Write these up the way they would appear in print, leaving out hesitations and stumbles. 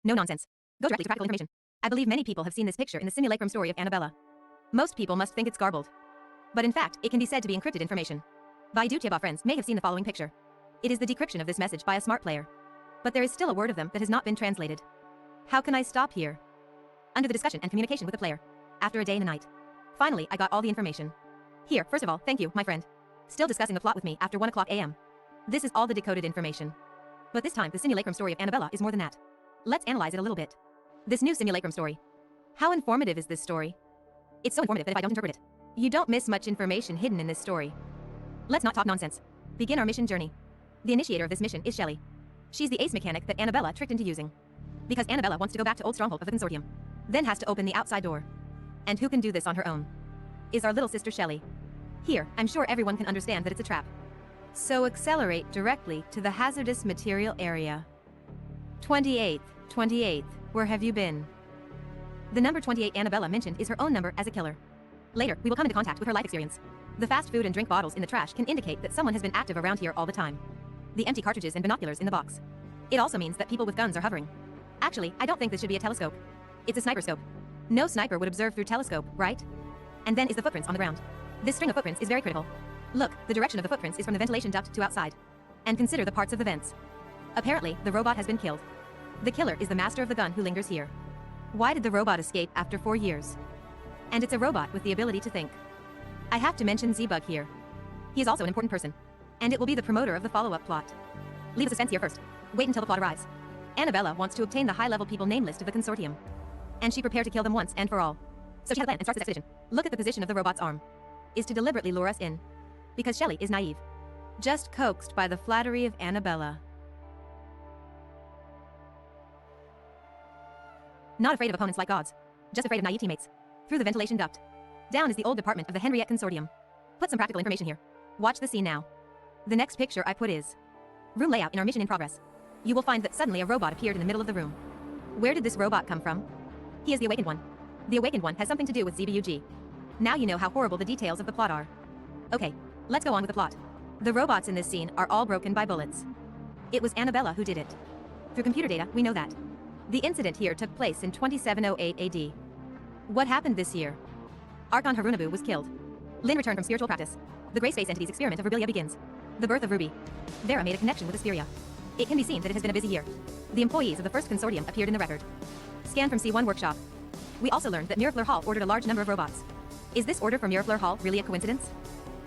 No nonsense. Go directly to practical information. I believe many people have seen this picture in the simulacrum story of Annabella. Most people must think it's garbled. But in fact, it can be said to be encrypted information. Vaidutyaba friends may have seen the following picture. It is the decryption of this message by a smart player. But there is still a word of them that has not been translated. How can I stop here? Under the discussion and communication with the player. After a day and a night. Finally, I got all the information. Here, first of all, thank you, my friend. Still discussing the plot with me after 1 o'clock a.m. This is all the decoded information. But this time, the simulacrum story of Annabella is more than that. Let's analyze it a little bit. This new simulacrum story. How informative is this story? It's so informative that if I don't interpret it, you don't miss much information hidden in this story. Let's not talk nonsense. Begin our mission journey. The initiator of this mission is Shelley. She's the ace mechanic that Annabella tricked into using. Because Annabella wants to go back to old stronghold of the consortium. Then has to open the outside door. And who can do this on her own? Is our little sister Shelley. Here, I'm sure everyone can understand that it's a trap. So accelerate directly to the hazardous material area. 28th, where have you been? The number 28 Annabella mentioned is her own number as a killer. Later, we will come into contact with her life experience. The fast food and drink bottles in the trash can indicate that someone has been active around here all the time. The empty cartridges and binoculars in the box. It also means that people with guns are hovering. Actually, I don't think this should be a telescope. It's a sniper scope. No sniper would observe through telescope, right? And then is the footprints on the ground. This string of footprints is very critical. Look, the direction of the footprints is from the ventilation duct to outside. And consider the parts of the vents. Apparently, the robot has been killed. The killer is the master of the gun who lingers here. Why did the robot escape after 4 years? And it's a robot with the ability to think. I have to mention Z-Bug here. He is also an important person. And it will be the promoter of the follow-up plot. Leave the suspense here first. Wait until the plot arrives. Annabella wants to obtain the high-level people name list of the consortium. And she prepared to kill them once and for all. So she has a plan and starts this expedition. Look at the position of the robot's arm. Is to deliberately lure us in. Because Shelley is naive. Just coaxed by the flattery of Annabella. Not afraid of opponents like gods. Just afraid of naive teammates. Through the ventilation duct. Down is the old department of the Henriette Consortium. Put some practical information here. Watch the scene now. The next picture I put is room layout in our mission in progress. You will find that suddenly a robot appeared in the middle of the room. Where did this robot come from? He is the Awakened One. The Awakened One has something to do with ZBUG. Now you know how horrible the details of the plot are. Okay, let's go on with the plot. The robots in this scene are all broken by bullets. It was Annabella who did it. Through computer data, we know that. The incident here took place in 2708 AD. What happened this year? Archon Harunabu was killed. Lin returned from spiritual practice. The Gray Space Entity's experiment of Rubilia begins. The birth of Ruby. Vera made a connection with Asperia. It can be seen that it has been a busy year. The employees of the first consortium appeared in the record. Scan from C1 workshop. We also learned that Mirafleur Hall ordered a large number of robots. Is this order from Mirafleur Hall really a coincidence?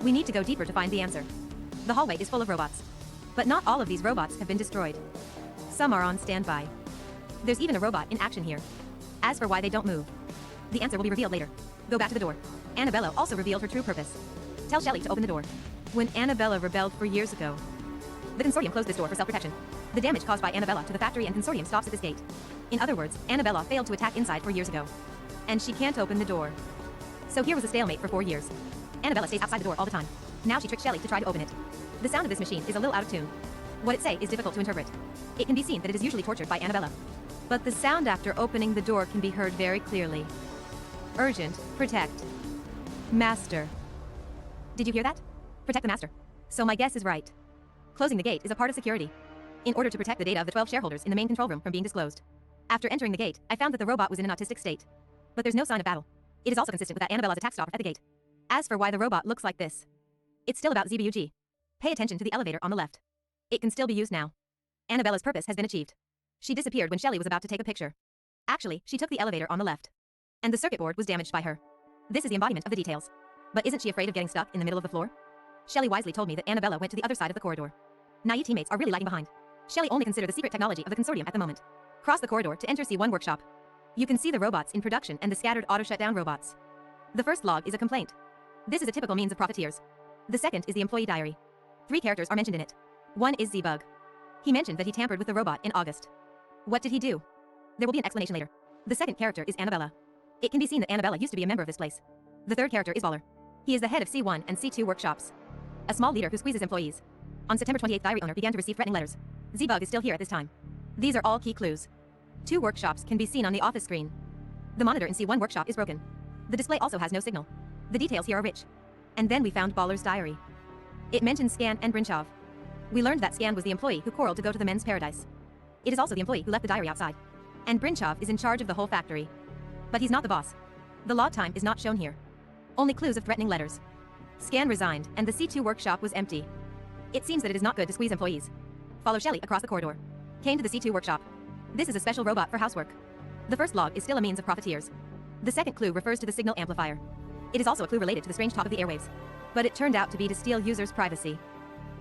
We need to go deeper to find the answer. The hallway is full of robots. But not all of these robots have been destroyed. Some are on standby. There's even a robot in action here. As for why they don't move, the answer will be revealed later. Go back to the door. Annabella also revealed her true purpose. Tell Shelley to open the door. When Annabella rebelled 4 years ago, the consortium closed this door for self-protection. The damage caused by Annabella to the factory and consortium stops at this gate. In other words, Annabella failed to attack inside 4 years ago. And she can't open the door. So here was a stalemate for 4 years. Annabella stays outside the door all the time. Now she tricked Shelley to try to open it. The sound of this machine is a little out of tune. What it say is difficult to interpret. It can be seen that it is usually tortured by Annabella. But the sound after opening the door can be heard very clearly. Urgent, protect. Master. Did you hear that? Protect the master. So my guess is right. Closing the gate is a part of security. In order to protect the data of the 12 shareholders in the main control room from being disclosed. After entering the gate, I found that the robot was in an autistic state. But there's no sign of battle. It is also consistent with that Annabella's attack stop at the gate. As for why the robot looks like this, it's still about ZBUG. Pay attention to the elevator on the left. It can still be used now. Annabella's purpose has been achieved. She disappeared when Shelley was about to take a picture. Actually, she took the elevator on the left. And the circuit board was damaged by her. This is the embodiment of the details. But isn't she afraid of getting stuck in the middle of the floor? Shelley wisely told me that Annabella went to the other side of the corridor. Naive teammates are really lagging behind. Shelley only considered the secret technology of the consortium at the moment. Cross the corridor to enter C1 workshop. You can see the robots in production and the scattered auto-shutdown robots. The first log is a complaint. This is a typical means of profiteers. The second is the employee diary. 3 characters are mentioned in it. One is Z-Bug. He mentioned that he tampered with the robot in August. What did he do? There will be an explanation later. The second character is Annabella. It can be seen that Annabella used to be a member of this place. The third character is Baller. He is the head of C1 and C2 workshops. A small leader who squeezes employees. On September 28th, diary owner began to receive threatening letters. Z-Bug is still here at this time. These are all key clues. 2 workshops can be seen on the office screen. The monitor in C1 workshop is broken. The display also has no signal. The details here are rich. And then we found Baller's diary. It mentions Scan and Brinchov. We learned that Scan was the employee who quarreled to go to the men's paradise. It is also the employee who left the diary outside. And Brinchov is in charge of the whole factory. But he's not the boss. The log time is not shown here. Only clues of threatening letters. Scan resigned, and the C2 workshop was empty. It seems that it is not good to squeeze employees. Follow Shelley across the corridor. Came to the C2 workshop. This is a special robot for housework. The first log is still a means of profiteers. The second clue refers to the signal amplifier. It is also a clue related to the strange talk of the airwaves. But it turned out to be to steal users' privacy.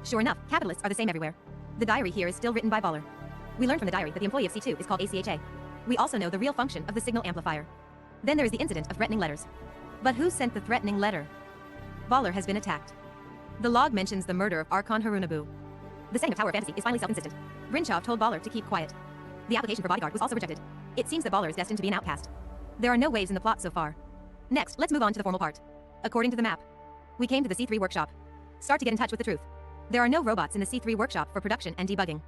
Sure enough, capitalists are the same everywhere. The diary here is still written by Baller. We learned from the diary that the employee of C2 is called ACHA. We also know the real function of the signal amplifier. Then there is the incident of threatening letters. But who sent the threatening letter? Baller has been attacked. The log mentions the murder of Archon Harunobu. The setting of Tower of Fantasy is finally self-consistent. Brinchov told Baller to keep quiet. The application for bodyguard was also rejected. It seems that Baller is destined to be an outcast. There are no waves in the plot so far. Next, let's move on to the formal part. According to the map, we came to the C3 workshop. Start to get in touch with the truth. There are no robots in the C3 workshop for production and debugging.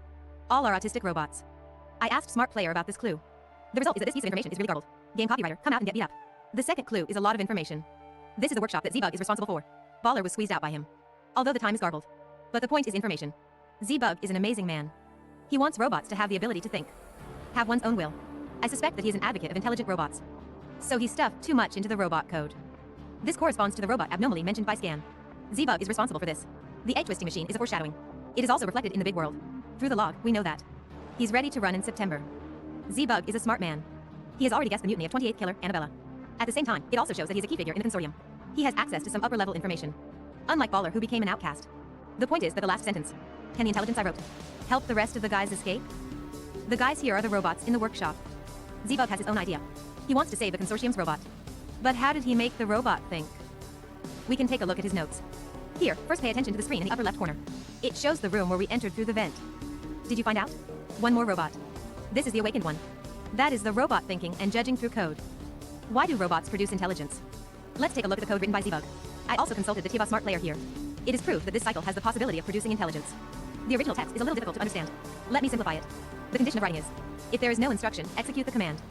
All are autistic robots. I asked Smart Player about this clue. The result is that this piece of information is really garbled. Game copywriter, come out and get beat up. The second clue is a lot of information. This is a workshop that Z-Bug is responsible for. Baller was squeezed out by him. Although the time is garbled. But the point is information. Z-Bug is an amazing man. He wants robots to have the ability to think. Have one's own will. I suspect that he is an advocate of intelligent robots. So he stuffed too much into the robot code. This corresponds to the robot abnormally mentioned by Scan. Z-Bug is responsible for this. The egg twisting machine is a foreshadowing. It is also reflected in the big world. Through the log, we know that. He's ready to run in September. Z-Bug is a smart man. He has already guessed the mutiny of 28th Killer, Annabella. At the same time, it also shows that he's a key figure in the consortium. He has access to some upper-level information. Unlike Baller, who became an outcast. The point is that the last sentence, can the intelligence I wrote help the rest of the guys escape? The guys here are the robots in the workshop. Z-Bug has his own idea. He wants to save the consortium's robot. But how did he make the robot think? We can take a look at his notes. Here, first pay attention to the screen in the upper left corner. It shows the room where we entered through the vent. Did you find out? One more robot. This is the awakened one. That is the robot thinking and judging through code. Why do robots produce intelligence? Let's take a look at the code written by Z-Bug. I also consulted the Tiva Smart Player here. It is proof that this cycle has the possibility of producing intelligence. The original text is a little difficult to understand. Let me simplify it. The condition of writing is, if there is no instruction, execute the command.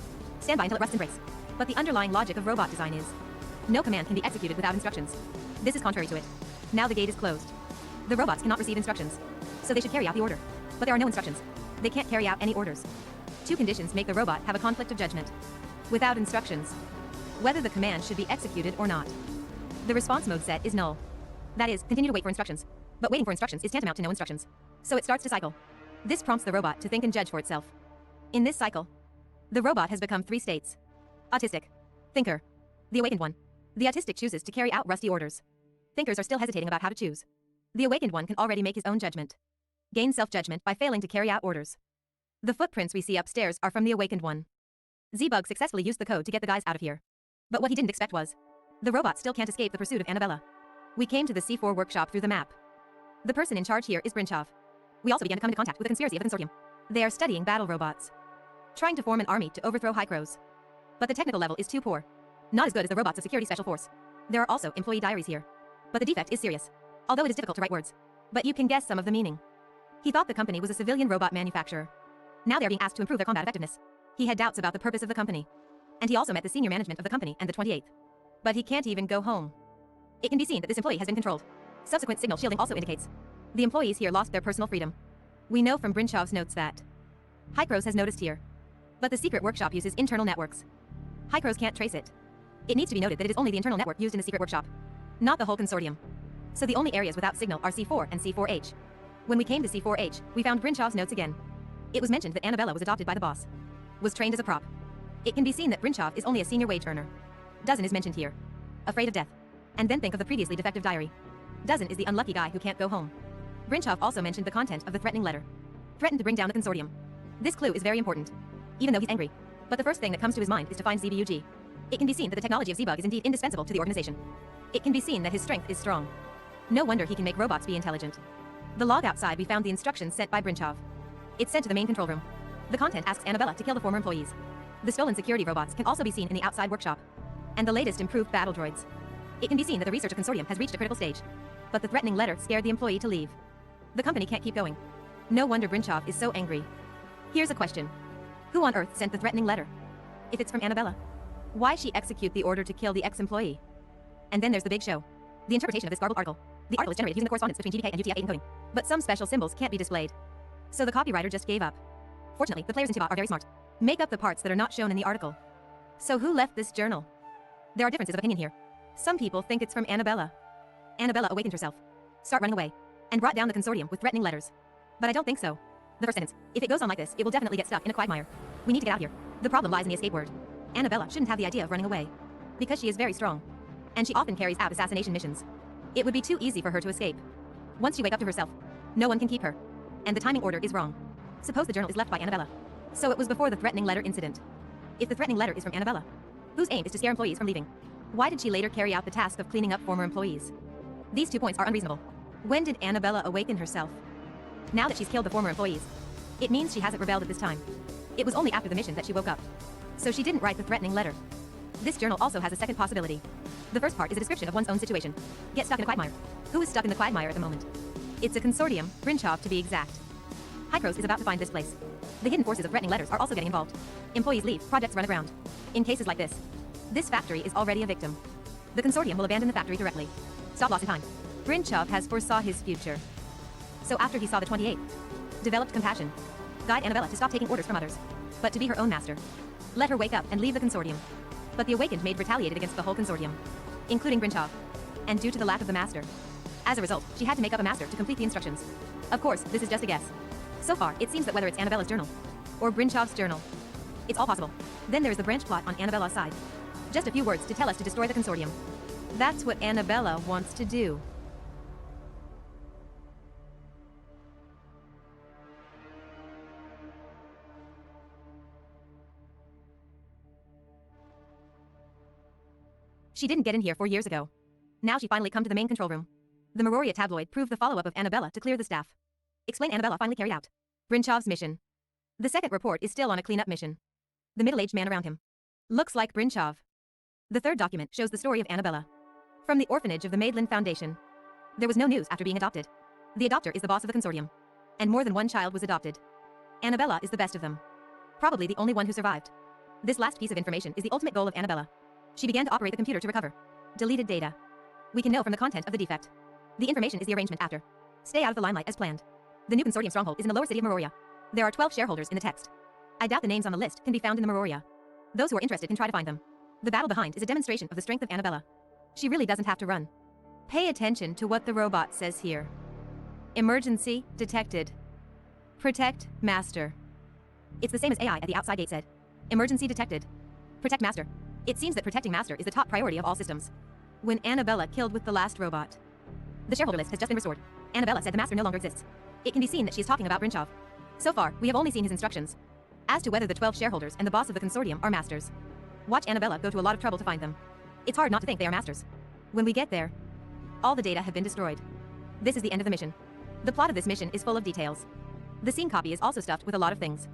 Stand by until it rusts and breaks. But the underlying logic of robot design is, no command can be executed without instructions. This is contrary to it. Now the gate is closed. The robots cannot receive instructions. So they should carry out the order. But there are no instructions. They can't carry out any orders. Two conditions make the robot have a conflict of judgment. Without instructions, whether the command should be executed or not. The response mode set is null. That is, continue to wait for instructions. But waiting for instructions is tantamount to no instructions. So it starts to cycle. This prompts the robot to think and judge for itself. In this cycle, the robot has become three states. Autistic. Thinker. The awakened one. The autistic chooses to carry out rusty orders. Thinkers are still hesitating about how to choose. The awakened one can already make his own judgment. Gain self-judgment by failing to carry out orders. The footprints we see upstairs are from the awakened one. Z-Bug successfully used the code to get the guys out of here. But what he didn't expect was, the robot still can't escape the pursuit of Annabella. We came to the C4 workshop through the map. The person in charge here is Brinchov. We also began to come into contact with the conspiracy of the consortium. They are studying battle robots. Trying to form an army to overthrow Hycros. But the technical level is too poor. Not as good as the robots of Security Special Force. There are also employee diaries here. But the defect is serious. Although it is difficult to write words. But you can guess some of the meaning. He thought the company was a civilian robot manufacturer. Now they are being asked to improve their combat effectiveness. He had doubts about the purpose of the company. And he also met the senior management of the company and the 28th. But he can't even go home. It can be seen that this employee has been controlled. Subsequent signal shielding also indicates the employees here lost their personal freedom. We know from Brinchov's notes that Hycros has noticed here. But the secret workshop uses internal networks. Hycros can't trace it. It needs to be noted that it is only the internal network used in the secret workshop, not the whole consortium. So the only areas without signal are C4 and C4H. When we came to C4H, we found Brinchov's notes again. It was mentioned that Annabella was adopted by the boss. Was trained as a prop. It can be seen that Brinchov is only a senior wage earner. Dozen is mentioned here. Afraid of death. And then think of the previously defective diary. Dozen is the unlucky guy who can't go home. Brinchov also mentioned the content of the threatening letter. Threatened to bring down the consortium. This clue is very important. Even though he's angry. But the first thing that comes to his mind is to find ZBUG. It can be seen that the technology of Z-Bug is indeed indispensable to the organization. It can be seen that his strength is strong. No wonder he can make robots be intelligent. The log outside we found the instructions sent by Brinchov. It's sent to the main control room. The content asks Annabella to kill the former employees. The stolen security robots can also be seen in the outside workshop. And the latest improved battle droids. It can be seen that the research consortium has reached a critical stage. But the threatening letter scared the employee to leave. The company can't keep going. No wonder Brinchov is so angry. Here's a question. Who on earth sent the threatening letter? If it's from Annabella, why she execute the order to kill the ex-employee? And then there's the big show. The interpretation of this garbled article. The article is generated using the correspondence between GDK and UTF-8 encoding. But some special symbols can't be displayed. So the copywriter just gave up. Fortunately, the players in Tiva are very smart. Make up the parts that are not shown in the article. So who left this journal? There are differences of opinion here. Some people think it's from Annabella. Annabella awakened herself, start running away, and brought down the consortium with threatening letters. But I don't think so. The first sentence, if it goes on like this, it will definitely get stuck in a quagmire. We need to get out here. The problem lies in the escape word. Annabella shouldn't have the idea of running away, because she is very strong, and she often carries out assassination missions. It would be too easy for her to escape. Once she wakes up to herself, no one can keep her. And the timing order is wrong. Suppose the journal is left by Annabella. So it was before the threatening letter incident. If the threatening letter is from Annabella, whose aim is to scare employees from leaving, why did she later carry out the task of cleaning up former employees? These 2 points are unreasonable. When did Annabella awaken herself? Now that she's killed the former employees, it means she hasn't rebelled at this time. It was only after the mission that she woke up. So she didn't write the threatening letter. This journal also has a second possibility. The first part is a description of one's own situation. Get stuck in a quagmire. Who is stuck in the quagmire at the moment? It's a consortium, Brinchov to be exact. Hycros is about to find this place. The hidden forces of threatening letters are also getting involved. Employees leave, projects run aground. In cases like this factory is already a victim. The consortium will abandon the factory directly. Stop loss in time. Brinchov has foresaw his future. So after he saw the 28th, developed compassion. Guide Annabella to stop taking orders from others, but to be her own master. Let her wake up and leave the consortium. But the awakened maid retaliated against the whole consortium, including Brinchov. And due to the lack of the master, as a result, she had to make up a master to complete the instructions. Of course, this is just a guess. So far, it seems that whether it's Annabella's journal or Brinchov's journal, it's all possible. Then there's the branch plot on Annabella's side. Just a few words to tell us to destroy the consortium. That's what Annabella wants to do. She didn't get in here 4 years ago. Now she finally come to the main control room. The Meroria tabloid proved the follow-up of Annabella to clear the staff. Explain Annabella finally carried out Brinchov's mission. The second report is still on a cleanup mission. The middle-aged man around him looks like Brinchov. The third document shows the story of Annabella. From the orphanage of the Maidland Foundation. There was no news after being adopted. The adopter is the boss of the consortium. And more than one child was adopted. Annabella is the best of them. Probably the only one who survived. This last piece of information is the ultimate goal of Annabella. She began to operate the computer to recover deleted data. We can know from the content of the defect. The information is the arrangement after. Stay out of the limelight as planned. The new consortium stronghold is in the lower city of Meroria. There are 12 shareholders in the text. I doubt the names on the list can be found in the Meroria. Those who are interested can try to find them. The battle behind is a demonstration of the strength of Annabella. She really doesn't have to run. Pay attention to what the robot says here. Emergency detected. Protect master. It's the same as AI at the outside gate said. Emergency detected. Protect master. It seems that protecting master is the top priority of all systems. When Annabella killed with the last robot. The shareholder list has just been restored. Annabella said the master no longer exists. It can be seen that she is talking about Brinchov. So far, we have only seen his instructions. As to whether the 12 shareholders and the boss of the consortium are masters. Watch Annabella go to a lot of trouble to find them. It's hard not to think they are masters. When we get there, all the data have been destroyed. This is the end of the mission. The plot of this mission is full of details. The scene copy is also stuffed with a lot of things.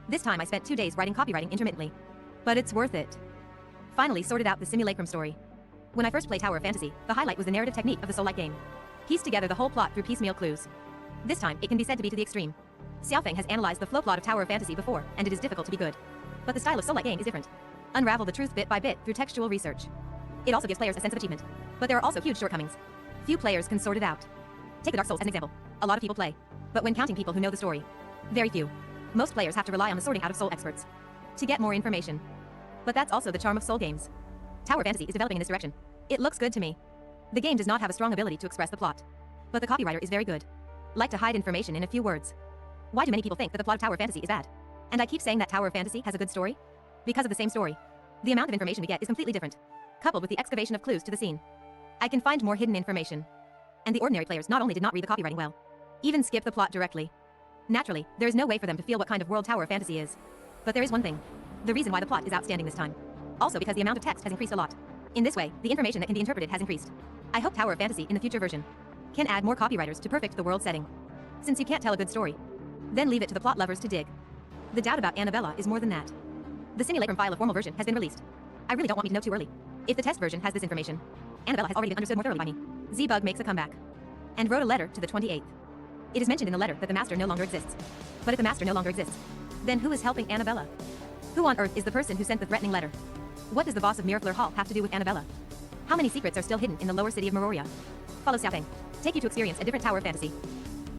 This time I spent 2 days writing copywriting intermittently. But it's worth it. Finally sorted out the simulacrum story. When I first played Tower of Fantasy, the highlight was the narrative technique of the Soul-like game. Pieced together the whole plot through piecemeal clues. This time, it can be said to be to the extreme. Xiaofeng has analyzed the flow plot of Tower of Fantasy before, and it is difficult to be good. But the style of Soul-like game is different. Unravel the truth bit by bit through textual research. It also gives players a sense of achievement. But there are also huge shortcomings. Few players can sort it out. Take the Dark Souls as an example. A lot of people play. But when counting people who know the story, very few. Most players have to rely on the sorting out of Soul experts to get more information. But that's also the charm of Soul games. Tower Fantasy is developing in this direction. It looks good to me. The game does not have a strong ability to express the plot. But the copywriter is very good. Like to hide information in a few words. Why do many people think that the plot of Tower Fantasy is bad? And I keep saying that Tower Fantasy has a good story? Because of the same story. The amount of information we get is completely different. Coupled with the excavation of clues to the scene. I can find more hidden information. And the ordinary players not only did not read the copywriting well, even skip the plot directly. Naturally, there is no way for them to feel what kind of world Tower Fantasy is. But there is one thing. The reason why the plot is outstanding this time. Also because the amount of text has increased a lot. In this way, the information that can be interpreted has increased. I hope Tower of Fantasy in the future version can add more copywriters to perfect the world setting. Since you can't tell a good story, then leave it to the plot lovers to dig. The doubt about Annabella is more than that. The simulacrum file of formal version has been released. I really don't want me to know too early. If the test version has this information, Annabella has already been understood more thoroughly by me. Z-Bug makes a comeback. And wrote a letter to the 28th. It is mentioned in the letter that the master no longer exists. But if the master no longer exists, then who is helping Annabella? Who on earth is the person who sent the threatening letter? What does the boss of Mirafleur Hall have to do with Annabella? How many secrets are still hidden in the lower city of Meroria? Follow Xiaofeng. Take you to experience a different Tower of Fantasy.